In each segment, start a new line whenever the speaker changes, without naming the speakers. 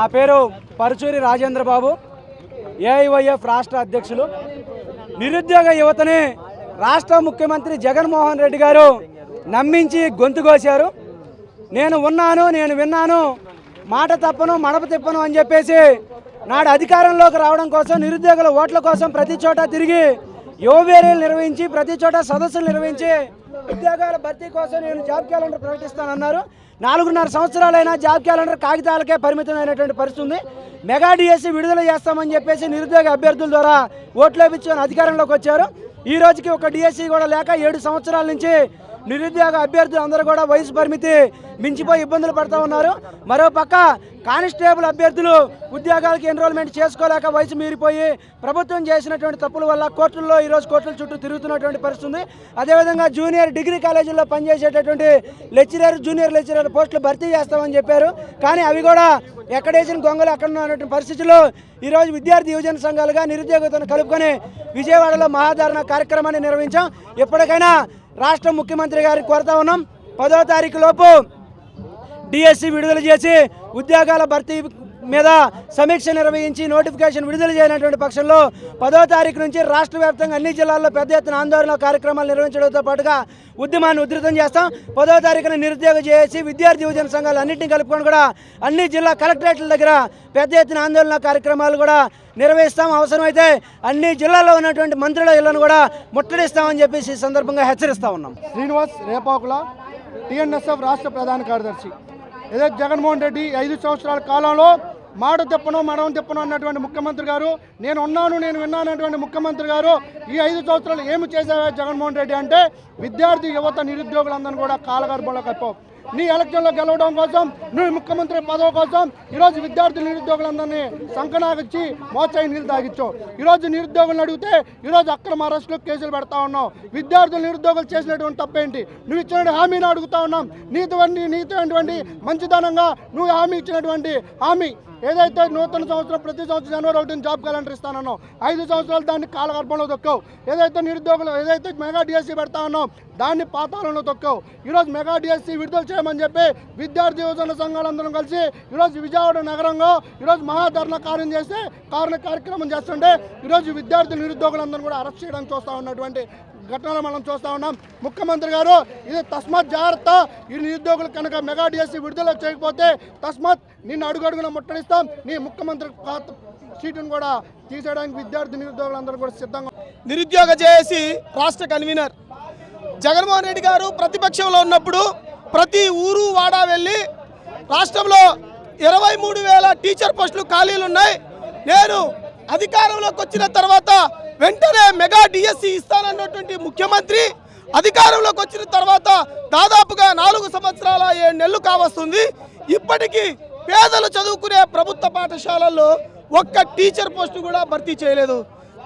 నా పేరు పరుచూరి రాజేంద్ర బాబు, ఏఐవైఎఫ్ రాష్ట్ర అధ్యక్షులు. నిరుద్యోగ యువతని రాష్ట్ర ముఖ్యమంత్రి జగన్మోహన్ రెడ్డి గారు నమ్మించి గొంతు కోశారు. నేను ఉన్నాను, నేను విన్నాను, మాట తప్పను మడప తిప్పను అని చెప్పేసి నాడు అధికారంలోకి రావడం కోసం, నిరుద్యోగుల ఓట్ల కోసం ప్రతి చోట తిరిగి యువవేరీలు నిర్వహించి, ప్రతి చోట సదస్సులు నిర్వహించి ఉద్యోగాల భర్తీ కోసం నేను జాబ్ క్యాలెండర్ ప్రకటిస్తానన్నారు. 4.5 సంవత్సరాలైనా జాబ్ క్యాలెండర్ కాగితాలకే పరిమితమైనటువంటి పరిస్థితి ఉంది. మెగా డిఎస్సి విడుదల చేస్తామని చెప్పేసి నిరుద్యోగ అభ్యర్థుల ద్వారా ఓట్లు వేయించుకొని అధికారంలోకి వచ్చారు. ఈ రోజుకి ఒక డిఎస్సి కూడా లేక 7 సంవత్సరాల నుంచి నిరుద్యోగ అభ్యర్థులు అందరూ కూడా వయసు పరిమితి మించిపోయి ఇబ్బందులు పడుతూ ఉన్నారు. మరోపక్క కానిస్టేబుల్ అభ్యర్థులు ఉద్యోగాలకి ఎన్రోల్మెంట్ చేసుకోలేక వయసు మీరిపోయి ప్రభుత్వం చేసినటువంటి తప్పుల వల్ల కోర్టుల్లో ఈరోజు కోర్టుల చుట్టూ తిరుగుతున్నటువంటి పరిస్థితి ఉంది. అదేవిధంగా జూనియర్ డిగ్రీ కాలేజీల్లో పనిచేసేటటువంటి లెక్చరర్, జూనియర్ లెక్చరర్ పోస్టులు భర్తీ చేస్తామని చెప్పారు. కానీ అవి కూడా ఎక్కడేసిన గొంగలు అక్కడ ఉన్నటువంటి పరిస్థితుల్లో ఈరోజు విద్యార్థి యువజన సంఘాలుగా నిరుద్యోగతను కలుపుకొని విజయవాడలో మహాధారణ కార్యక్రమాన్ని నిర్వహించాం. ఎప్పటికైనా రాష్ట్ర ముఖ్యమంత్రి గారికి కోరుతా ఉన్నాం, 10వ తారీఖు లోపు డిఎస్సి విడుదల చేసి ఉద్యోగాల భర్తీ మీద సమీక్ష నిర్వహించి నోటిఫికేషన్ విడుదల చేయనటువంటి పక్షంలో 10వ తారీఖు నుంచి రాష్ట్ర వ్యాప్తంగా అన్ని జిల్లాల్లో పెద్ద ఎత్తున ఆందోళన కార్యక్రమాలు నిర్వహించడంతో పాటుగా ఉద్యమాన్ని ఉధృతం చేస్తాం. 10వ తారీఖున నిరుద్యోగ చేసి విద్యార్థి యువజన సంఘాలు అన్నింటినీ కలుపుకొని కూడా అన్ని జిల్లా కలెక్టరేట్ల దగ్గర పెద్ద ఎత్తున ఆందోళన కార్యక్రమాలు కూడా నిర్వహిస్తాం. అవసరమైతే అన్ని జిల్లాల్లో ఉన్నటువంటి మంత్రుల ఇళ్లను కూడా ముట్టడిస్తామని చెప్పేసి ఈ సందర్భంగా హెచ్చరిస్తా ఉన్నాం.
శ్రీనివాస్ రేపాకుల, టీఎన్ఎస్ఎఫ్ రాష్ట్ర ప్రధాన కార్యదర్శి. ఏదైతే జగన్మోహన్ రెడ్డి 5 సంవత్సరాల కాలంలో మాట తెప్పను మడవం తెప్పను అన్నటువంటి ముఖ్యమంత్రి గారు, నేను ఉన్నాను నేను విన్నాను అన్నటువంటి ముఖ్యమంత్రి గారు ఈ 5 సంవత్సరాలు ఏమి చేశావా జగన్మోహన్ రెడ్డి అంటే విద్యార్థి యువత నిరుద్యోగులందరినీ కూడా కాలగర్భంలో కప్పావు. నీ ఎలక్షన్లో గెలవడం కోసం, నువ్వు ముఖ్యమంత్రి పదవి కోసం ఈరోజు విద్యార్థులు నిరుద్యోగులందరినీ సంకనాగిచ్చి మోచాయి నీళ్ళు తాగిచ్చావు. ఈరోజు నిరుద్యోగులను అడిగితే ఈరోజు అక్రమ అరెస్టులు కేసులు పెడతా ఉన్నావు. విద్యార్థులు నిరుద్యోగులు చేసినటువంటి తప్పేంటి? నువ్వు ఇచ్చినటువంటి హామీని అడుగుతా ఉన్నాం. నీతోటువంటి మంచిదనంగా నువ్వు హామీ ఇచ్చినటువంటి హామీ ఏదైతే నూతన సంవత్సరం ప్రతి సంవత్సరం జనవరి 1 జాబ్ క్యాలెండర్ ఇస్తానన్నావు, 5 సంవత్సరాలు దాన్ని కాలగర్భంలో తొక్కావు. ఏదైతే నిరుద్యోగులు ఏదైతే మెగా డిఎస్సి పెడతా ఉన్నావు దాన్ని పాతాళంలో తొక్కావు. ఈరోజు మెగా డిఎస్సి విడుదల చేయమని చెప్పి విద్యార్థి యువజన సంఘాలందరం కలిసి ఈరోజు విజయవాడ నగరంలో ఈరోజు మహాధరణ కార్యక్రమం చేస్తుంటే ఈరోజు విద్యార్థి నిరుద్యోగులందరూ కూడా అరెస్ట్ చేయడానికి చూస్తూ ఉన్నటువంటి ఘటనలు మనం చూస్తూ ఉన్నాం. ముఖ్యమంత్రి గారు ఇది తస్మాత్ జాగ్రత్త, ఈ నిరుద్యోగులు కనుక మెగా డిఎస్సి విడుదల చేయకపోతే తస్మాత్ నిన్ను అడుగడుగున ముట్టడిస్తాం, నీ ముఖ్యమంత్రి సీటును కూడా తీసేయడానికి విద్యార్థి నిరుద్యోగులందరూ కూడా సిద్ధంగా.
నిరుద్యోగ జేఏసీ రాష్ట్ర కన్వీనర్ జగన్మోహన్ రెడ్డి గారు ప్రతిపక్షంలో ఉన్నప్పుడు ప్రతి ఊరు వాడా వెళ్ళి రాష్ట్రంలో 23,000 టీచర్ పోస్టులు ఖాళీలు ఉన్నాయి, నేను అధికారంలోకి వచ్చిన తర్వాత వెంటనే మెగా డిఎస్సి ఇస్తానన్నటువంటి ముఖ్యమంత్రి అధికారంలోకి వచ్చిన తర్వాత దాదాపుగా 4 సంవత్సరాల 7 నెలలు కావస్తుంది. ఇప్పటికీ పేదలు చదువుకునే ప్రభుత్వ పాఠశాలల్లో ఒక్క టీచర్ పోస్టు కూడా భర్తీ చేయలేదు.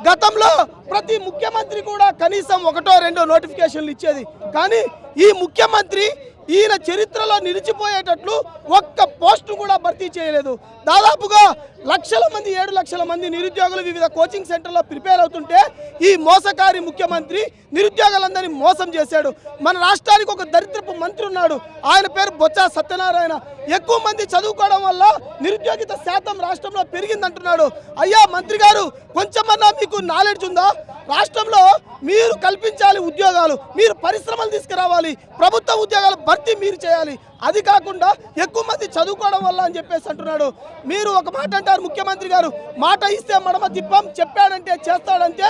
గతంలో ప్రతి ముఖ్యమంత్రి కూడా కనీసం 1-2 నోటిఫికేషన్లు ఇచ్చేది. కానీ ఈ ముఖ్యమంత్రి ఈయన చరిత్రలో నిలిచిపోయేటట్లు ఒక్క పోస్టు కూడా భర్తీ చేయలేదు. దాదాపుగా 7 లక్షల మంది నిరుద్యోగులు వివిధ కోచింగ్ సెంటర్లో ప్రిపేర్ అవుతుంటే ఈ మోసకారి ముఖ్యమంత్రి నిరుద్యోగులందరినీ మోసం చేశాడు. మన రాష్ట్రానికి ఒక దరిద్రపు మంత్రి ఉన్నాడు, ఆయన పేరు బొత్స సత్యనారాయణ. ఎక్కువ మంది చదువుకోవడం వల్ల నిరుద్యోగిత శాతం రాష్ట్రంలో పెరిగిందంటున్నాడు. అయ్యా మంత్రి గారు, కొంచెమన్నా మీకు నాలెడ్జ్ ఉందా? రాష్ట్రంలో మీరు కల్పించాలి ఉద్యోగాలు, మీరు పరిశ్రమలు తీసుకురావాలి, ప్రభుత్వ ఉద్యోగాలు భర్తీ మీరు చేయాలి. అది కాకుండా ఎక్కువ మంది చదువుకోవడం వల్ల అని చెప్పేసి అంటున్నాడు. మీరు ఒక మాట అంటారు ముఖ్యమంత్రి గారు, మాట ఇస్తే మడమ తిప్పం, చెప్పాడంటే చేస్తాడంటే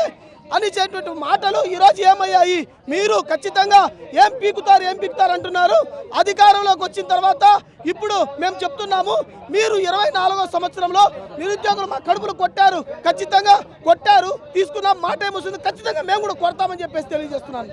అనేటువంటి మాటలు ఈరోజు ఏమయ్యాయి? మీరు ఖచ్చితంగా ఏం పీకుతారు అంటున్నారు. అధికారంలోకి వచ్చిన తర్వాత ఇప్పుడు మేము చెప్తున్నాము, మీరు 24వ సంవత్సరంలో నిరుద్యోగులు మా కడుపులు కొట్టారు, ఖచ్చితంగా కొట్టారు, తీసుకున్న మాట ఏమొస్తుంది, ఖచ్చితంగా మేము కూడా కొడతామని చెప్పేసి తెలియజేస్తున్నాను.